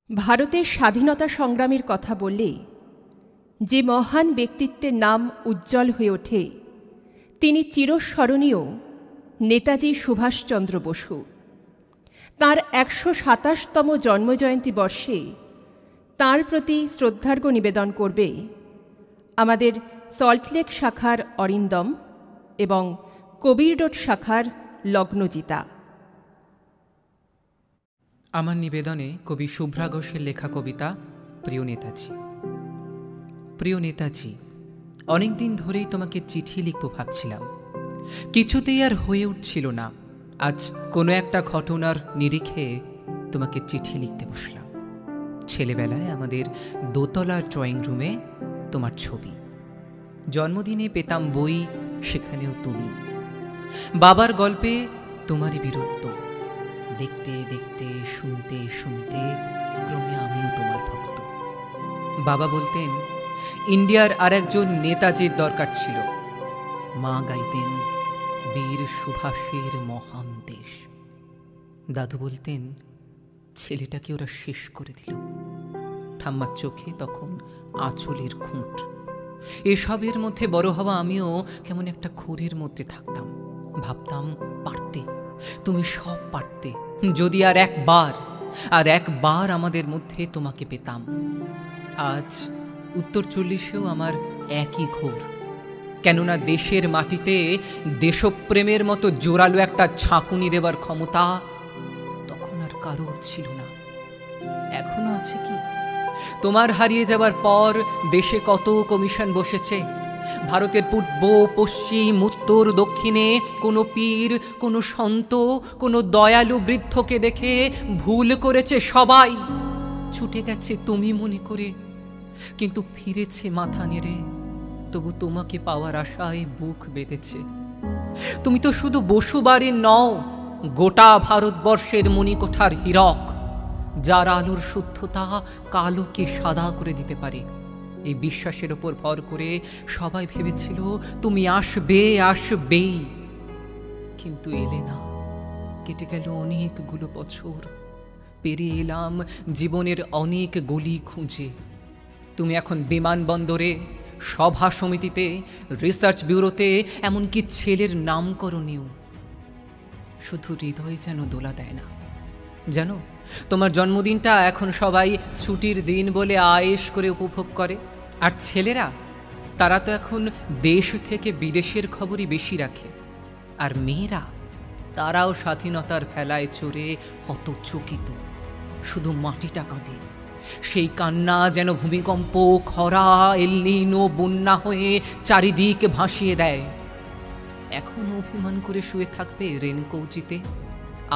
ভারতের স্বাধীনতা সংগ্রামের কথা বললে যে মহান ব্যক্তিত্বের নাম উজ্জ্বল হয়ে ওঠে তিনি চিরস্মরণীয় নেতাজি সুভাষচন্দ্র বসু। তাঁর ১২৭তম জন্মজয়ন্তী বর্ষে তাঁর প্রতি শ্রদ্ধার্ঘ্য নিবেদন করবে আমাদের সল্টলেক শাখার অরিন্দম এবং কবিরডোট শাখার লগ্নজিতা। আমার নিবেদনে কবি শুভ্রা ঘোষের লেখা কবিতা প্রিয় নেতাজি। প্রিয় নেতাজি, অনেকদিন ধরেই তোমাকে চিঠি লিখব ভাবছিলাম, কিছুতেই আর হয়ে উঠছিল না। আজ কোনো একটা ঘটনার নিরিখে তোমাকে চিঠি লিখতে বসলাম। ছেলেবেলায় আমাদের দোতলার ড্রয়িং রুমে তোমার ছবি, জন্মদিনে পেতাম বই, সেখানেও তুমি। বাবার গল্পে তোমারই বীরত্ব, দেখতে দেখতে শুনতে শুনতে ক্রমে আমিও তোমার ভক্ত। বাবা বলতেন ইন্ডিয়ার আর একজন নেতাজির দরকার ছিল। মা গাইতেন বীর সুভাষের মহান দেশ। দাদু বলতেন ছেলেটাকে ওরা শেষ করে দিল। ঠাম্মার চোখে তখন আঁচলের খুঁট। এসবের মধ্যে বড় হওয়া আমিও কেমন একটা ঘোরের মধ্যে থাকতাম। ভাবতাম পারতে, তুমি সব পারতে, যদি আর একবার আমাদের মধ্যে তোমাকে পেতাম। আজ উত্তর 40-এও আমার একই ঘোর। কেননা দেশের মাটিতে দেশপ্রেমের মতো জোরালো একটা ঝাঁকুনি দেবার ক্ষমতা তখন আর কারোর ছিল না। এখনো আছে কি? তোমার হারিয়ে যাবার পর দেশে কত কমিশন বসেছে। ভারতের পূর্ব পশ্চিম উত্তর দক্ষিণে কোনো পীর, কোনো সন্ত, কোনো দয়ালু বৃদ্ধকে দেখে ভুল করেছে সবাই। ছুটে গেছে তুমি মনে করে, কিন্তু ফিরেছে মাথা নেড়ে। তবু তোমাকে পাওয়ার আশায় বুক বেঁধেছে। তুমি তো শুধু বসুবাড়ির নও, গোটা ভারতবর্ষের মণিকোঠার হীরক, যার আলোর শুদ্ধতা কালোকে সাদা করে দিতে পারে। এই বিশ্বাসের ওপর ভর করে সবাই ভেবেছিল তুমি আসবেই, কিন্তু এলে না। কেটে গেল অনেকগুলো বছর, পেরিয়ে এলাম জীবনের অনেক গলি খুঁজে। তুমি এখন বিমানবন্দরে, সভা সমিতিতে, রিসার্চ ব্যুরোতে, এমনকি ছেলের নামকরণেও। শুধু হৃদয় যেন দোলা দেয় না। জানো, তোমার জন্মদিনটা এখন সবাই ছুটির দিন বলে আয়েশ করে উপভোগ করে। আর ছেলেরা, তারা তো এখন দেশ থেকে বিদেশের খবরই বেশি রাখে। আর মেয়েরা, তারাও স্বাধীনতার ভেলায় চড়ে হতচকিত। শুধু মাটিটা কাঁদে। সেই কান্না যেন ভূমিকম্প, খরা, এলনিনো, বন্যা হয়ে চারিদিক ভাসিয়ে দেয়। এখনো অভিমান করে শুয়ে থাকবে রেনকৌজিতে?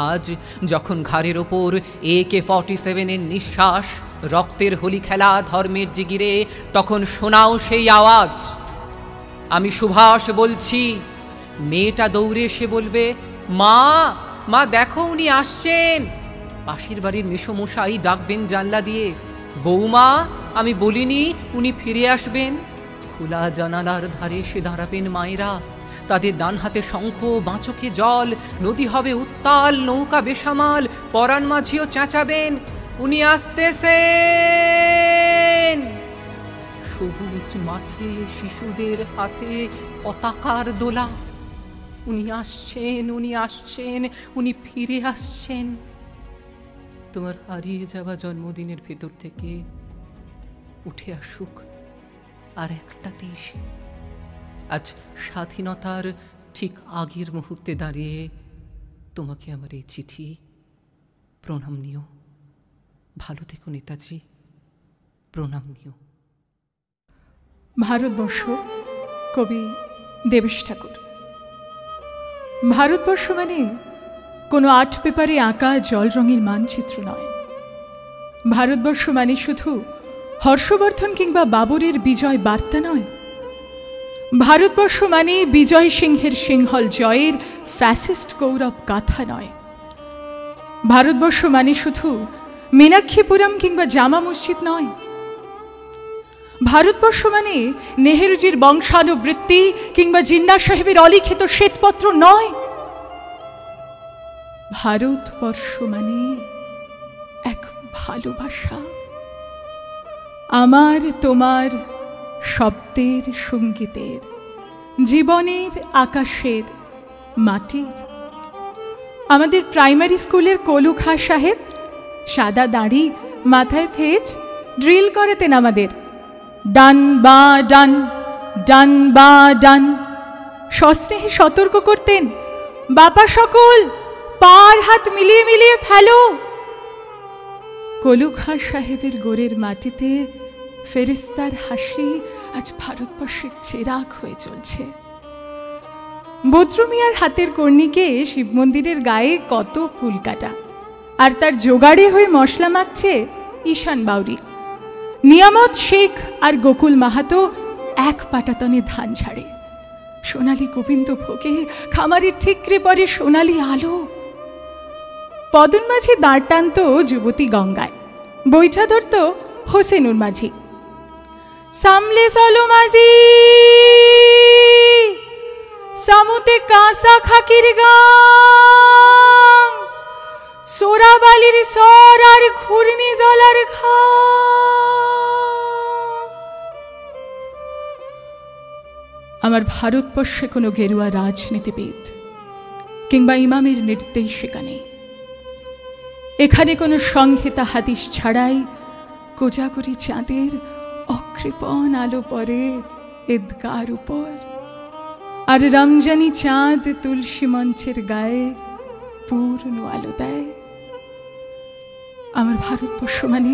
আজ যখন ঘাড়ের ওপর AK-47-এর নিঃশ্বাস, রক্তের হোলি খেলা ধর্মের জিগিরে, তখন শোনাও সেই আওয়াজ, আমি সুভাষ বলছি। মেয়েটা দৌড়ে এসে বলবে, মা দেখো উনি আসছেন। পাশের বাড়ির মেসোমশাই ডাকবেন জানলা দিয়ে, বৌমা আমি বলিনি উনি ফিরে আসবেন। খোলা জানালার ধারে এসে দাঁড়াবেন মায়েরা, তাদের ডান হাতে শঙ্খ, বাঁচকে জল, নদী হবে উত্তাল, নৌকা বেসামাল। পরাণ মাঝিও চেঁচাবেন, উনি আসতেছেন। সবুজ মাঠে শিশুদের হাতে পতাকার দোলা, উনি আসছেন, উনি ফিরে আসছেন। তোমার হারিয়ে যাওয়া জন্মদিনের ভেতর থেকে উঠে আসুক আর একটাতে এসে। আজ স্বাধীনতার ঠিক আগের মুহূর্তে দাঁড়িয়ে তোমাকে আমার এই চিঠি, প্রণাম নিও। ভালো থেকো নেতাজি, প্রণাম নিও। ভারতবর্ষ, কবি দেবেশ ঠাকুর। ভারতবর্ষ মানে কোনো আর্ট পেপারে আঁকা জল রঙের মানচিত্র নয়। ভারতবর্ষ মানে শুধু হর্ষবর্ধন কিংবা বাবরের বিজয় বার্তা নয়। ভারতবর্ষ মানে বিজয় সিংহের সিংহল জয়ের ফ্যাসিস্ট গৌরব গাথা নয়। ভারতবর্ষ মানে শুধু মীনাক্ষীপুরম কিংবা জামা মসজিদ নয়। ভারতবর্ষ মানে নেহেরুজির বংশানুবৃত্তি কিংবা জিন্না সাহেবের অলিখিত শ্বেতপত্র নয়। ভারতবর্ষ মানে এক ভালোবাসা, আমার তোমার শব্দের সঙ্গীতের, জীবনের আকাশের মাটির। আমাদের প্রাইমারি স্কুলের কলু খাঁ সাহেব সাদা দাড়ি, মাথায় ফেজ, ড্রিল করাতেন আমাদের। ডান বা ডান, ডান বা ডান। সস্নেহে সতর্ক করতেন, বাপা সকল পার হাত মিলিয়ে মিলিয়ে ফেলো। কলু খাঁ সাহেবের গোরের মাটিতে ফেরেস্তার হাসি আজ ভারতবর্ষের চেরাগ হয়ে চলছে। বদ্রু মিয়ার হাতের কর্ণিকে শিব মন্দিরের গায়ে কত ফুল কাটা, আর তার জোগাড়ে হয়ে মশলা মাখছে ঈশান বাউরি। নিয়ামত শেখ আর গোকুল মাহাতো এক পাটাতনে ধান ঝাড়ে। সোনালি গোবিন্দ ভোগে খামারের ঠিকরে পরে সোনালি আলো। পদন মাঝি দাঁড় টানত যুবতী গঙ্গায়, বৈঠা ধরত হোসেনুর মাঝি। সামলে চলো মাঝি, সামুতে কাঁসা খাকির গাং, সোরাবালির সর আর ঘূর্ণি জলার ঘা। আমার ভারতবর্ষে কোনো গেরুয়া রাজনীতিবিদ কিংবা ইমামের নির্দেশিকা নেই। এখানে কোনো সংহিতা হাদিস ছাড়াই কোজাগরি চাঁদের অকৃপণ আলো পড়ে ঈদগার উপর, আর রমজানি চাঁদ তুলসী মঞ্চের গায়ে পূর্ণ আলো দেয়। আমার ভারতবর্ষ মানে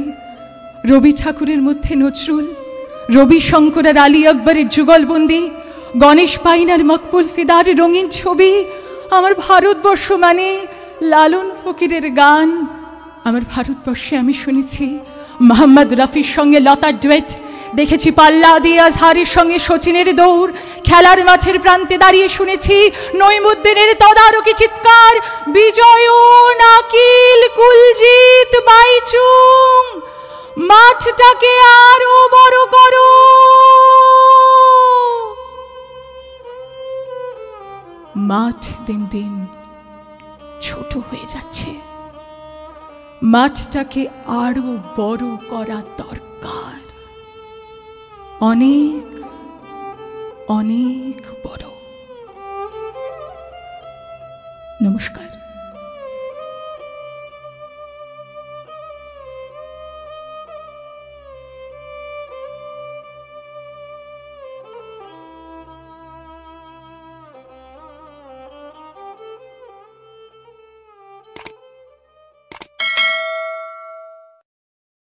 রবি ঠাকুরের মধ্যে নজরুল, রবি শঙ্কর আর আলী আকবরের যুগলবন্দি, গণেশ পাইনার মকবুল ফিদার রঙিন ছবি। আমার ভারতবর্ষ মানে লালন ফকিরের গান। আমার ভারতবর্ষে আমি শুনেছি মোহাম্মদ রফির সঙ্গে লতার ডুয়েট, দেখেছি পাল্লা দিয়ে আজহারের সঙ্গে সচিনের দৌড়, খেলার মাঠের প্রান্তে দাঁড়িয়ে শুনেছি নইমুদ্দিনের তদারকি চিৎকার, বিজয় নাকিল কুলজিৎ বাইচুং, মাঠটাকে আরো বড় করো। মাঠ দিন দিন ছোট হয়ে যাচ্ছে, মাঠটাকে আরো বড় করা দরকার, অনেক অনেক বড়। নমস্কার।